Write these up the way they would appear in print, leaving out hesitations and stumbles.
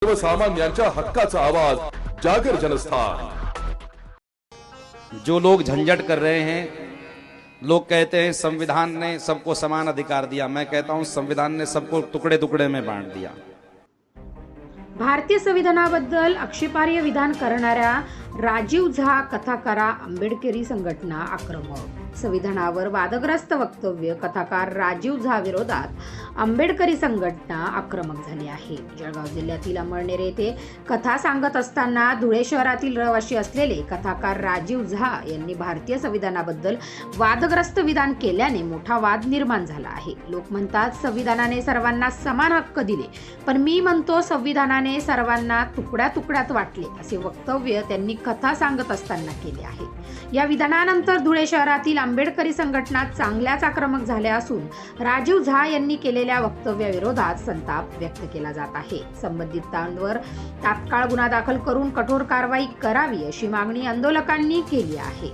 सर्वसामान्यांच्या हक्काचा आवाज जागर जनस्थान। जो लोग झंझट कर रहे हैं, लोग कहते हैं संविधान ने सबको समान अधिकार दिया। मैं कहता हूं संविधान ने सबको टुकड़े टुकड़े में बांट दिया। भारतीय संविधानाबद्दल आक्षेपार्ह विधान करणाऱ्या राजीव झा कथाकारा आंबेडकरी संघटना आक्रमक। संविधानावर वादग्रस्त वक्तव्य कथाकार राजीव झा विरोधात आंबेडकरी संघटना आक्रमक झाली आहे। जळगाव जिल्ह्यातील अमळनेर येथे कथा सांगत असताना धुळे शहरातील रहिवासी असलेले कथाकार राजीव झा यांनी भारतीय संविधानाबद्दल वादग्रस्त विधान केल्याने मोठा वाद निर्माण झाला आहे। लोक म्हणतात संविधानाने सर्वांना समान हक्क दिले, पण मी म्हणतो संविधानाने सर्वांना तुकड्या तुकड्यात वाटले, असे वक्तव्य त्यांनी कथा सांगत असताना केले आहे। या विधानानंतर धुळे शहरातील आंबेडकरी संघटना चांगल्याच आक्रमक झाल्या असून राजीव झा यांनी केलेल्या वक्तव्याविरोधात संताप व्यक्त केला जात आहे। संबंधितांवर तात्काळ गुन्हा दाखल करून कठोर कारवाई करावी अशी मागणी आंदोलकांनी केली आहे।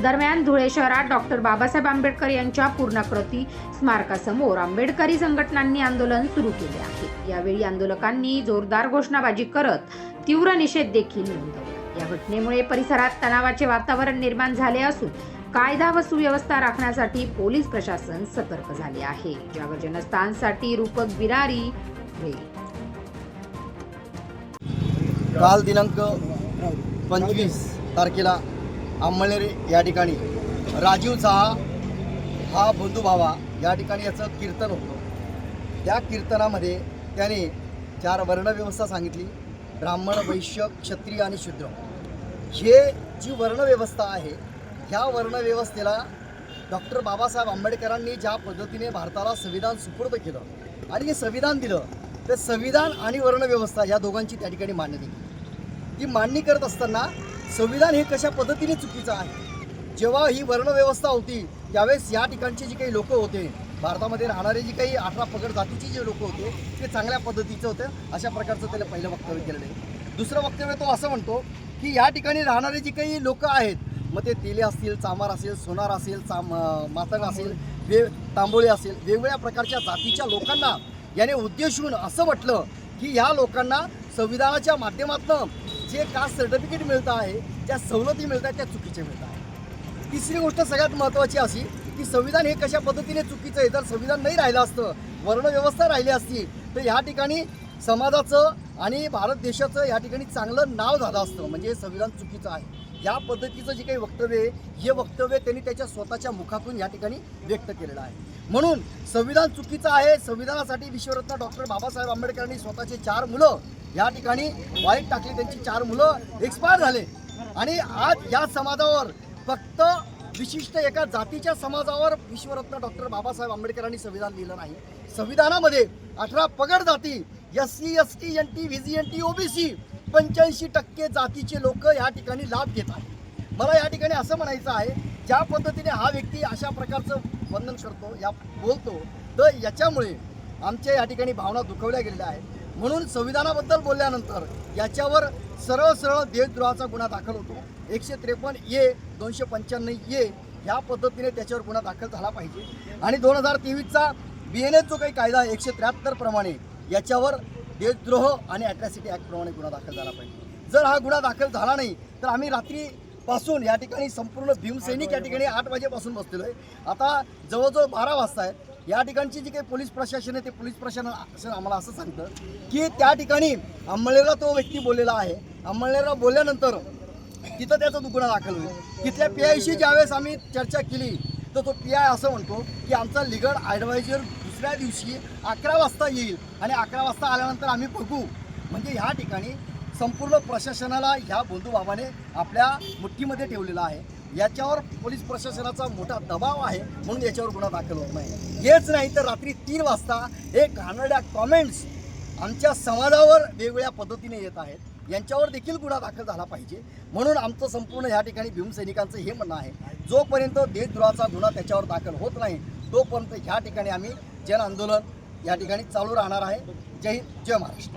दरम्यान धुळे शहरात डॉक्टर बाबासाहेब आंबेडकर यांच्या पूर्णाकृती स्मारकासमोर आंबेडकरी संघटनांनी आंदोलन सुरू केले आहे। यावेळी आंदोलकांनी जोरदार घोषणाबाजी करत तीव्र निषेध देखील नोंदवला। या घटनेमुळे परिसरात तणावाचे वातावरण निर्माण झाले असून कायदा व सुव्यवस्था राखण्यासाठी पोलीस प्रशासन सतर्क झाले आहे। जागर जनस्थानसाठी रूपक बिरारी। काल दिनांक 25 तारखेला अमळनेर या ठिकाणी राजीव झा हा बंधू भावा या ठिकाणी याचं कीर्तन होतं। त्या कीर्तनामध्ये त्याने 4 वर्णव्यवस्था सांगितली, ब्राह्मण, वैश्य, क्षत्रिय आणि शूद्र। हे जी वर्णव्यवस्था आहे, ह्या वर्णव्यवस्थेला डॉक्टर बाबासाहेब आंबेडकरांनी ज्या पद्धतीने भारताला संविधान सुपूर्द केलं आणि हे संविधान दिलं, ते संविधान आणि वर्णव्यवस्था या दोघांची त्या ठिकाणी मान्यता केली। ती मांडणी करत असताना संविधान हे कशा पद्धतीने चुकीचं आहे। जेव्हा ही वर्णव्यवस्था होती त्यावेळेस या ठिकाणचे जे काही लोक होते, भारतामध्ये राहणारे जी काही 18 पगड जातीचे जे लोक होते ते चांगल्या पद्धतीचं होतं, अशा प्रकारचं त्याला पहिलं वक्तव्य केलेलं आहे। दुसरं वक्तव्य तो असं म्हणतो की या ठिकाणी राहणारे जे काही लोक आहेत, मग ते तेले असतील, चामार असेल, सोनार असेल, मातंग असेल, तांबोळे असेल, वेगवेगळ्या प्रकारच्या जातीच्या लोकांना याने उद्देशून असं म्हटलं की या लोकांना संविधानाच्या माध्यमातून जे कास्ट सर्टिफिकेट मिळतं आहे, त्या सवलती मिळत आहेत, त्या चुकीचे मिळत आहे। तिसरी गोष्ट सगळ्यात महत्त्वाची अशी की संविधान हे कशा पद्धतीने चुकीचं आहे। जर संविधान नाही राहिलं असतं, वर्णव्यवस्था राहिली असती, तर ह्या ठिकाणी समाजाचं आणि भारत देशाचं या ठिकाणी चांगलं नाव झालं असतं। म्हणजे संविधान चुकीचं आहे या पद्धतीचं जे काही वक्तव्य आहे, हे वक्तव्य त्यांनी त्याच्या स्वतःच्या मुखातून या ठिकाणी व्यक्त केलेलं आहे। म्हणून संविधान चुकीचं आहे। संविधानासाठी विश्वरत्न डॉक्टर बाबासाहेब आंबेडकरांनी स्वतःचे 4 मुलं या ठिकाणी वाईट टाकली, त्यांची 4 मुलं एक्सपायर झाले आणि आज या समाजावर फक्त विशिष्ट एका जातीच्या समाजावर विश्वरत्न डॉक्टर बाबासाहेब आंबेडकरांनी संविधान लिहिलं नाही। संविधानामध्ये 18 पगड जाती, SC, ST, NT, VC, NT, OBC 85% जातीचे लोक या ठिकाणी लाभ घेत आहेत। मला या ठिकाणी असं म्हणायचं आहे, ज्या पद्धतीने हा व्यक्ती अशा प्रकारचं वर्णन करतो, या बोलतो, तर याच्यामुळे आमच्या या ठिकाणी भावना दुखवल्या गेलेल्या आहेत। म्हणून संविधानाबद्दल बोलल्यानंतर याच्यावर सरळ सरळ देशद्रोहाचा गुन्हा दाखल होतो। 153A 295A ह्या पद्धतीने त्याच्यावर गुन्हा दाखल झाला पाहिजे आणि 2023चा BNS जो काही कायदा 173 प्रमाणे याच्यावर देशद्रोह आणि अॅट्रॉसिटी ॲक्ट प्रमाणे गुन्हा दाखल झाला पाहिजे। जर हा गुन्हा दाखल झाला नाही तर आम्ही रात्रीपासून या ठिकाणी संपूर्ण भीमसैनिक या ठिकाणी 8 वाजेपासून बसलेलो आहे। आता जवळजवळ 12 वाजता आहे। या ठिकाणची जी काही पोलीस प्रशासन आहे, ते पोलीस प्रशासन आम्हाला असं सांगतं की त्या ठिकाणी अमळनेरला तो व्यक्ती बोललेला आहे। अमळनेरला बोलल्यानंतर तिथं त्याचा गुन्हा दाखल होईल। तिथल्या PIशी ज्यावेळेस आम्ही चर्चा केली तर तो PI असं म्हणतो की आमचा लीगल ॲडवायझर दुसऱ्या दिवशी 11 वाजता येईल आणि 11 वाजता आल्यानंतर आम्ही बघू। म्हणजे ह्या ठिकाणी संपूर्ण प्रशासनाला ह्या बंधुभावाने आपल्या मुठ्ठीमध्ये ठेवलेला आहे। याच्यावर पोलीस प्रशासनाचा मोठा दबाव आहे, म्हणून याच्यावर गुन्हा दाखल होत नाही। हेच नाही तर रात्री 3 वाजता एक घाणेरड्या कॉमेंट्स आमच्या समाजावर वेगवेगळ्या पद्धतीने येत आहेत, यांच्यावर देखील गुन्हा दाखल झाला पाहिजे। म्हणून आमचं संपूर्ण या ठिकाणी भीमसैनिकांचं हे म्हणणं आहे, जोपर्यंत देशद्रोहाचा गुन्हा त्याच्यावर दाखल होत नाही तोपर्यंत ह्या ठिकाणी आम्ही जन आंदोलन या ठिकाणी चालू राहणार आहे। जय हिंद, जय महाराष्ट्र।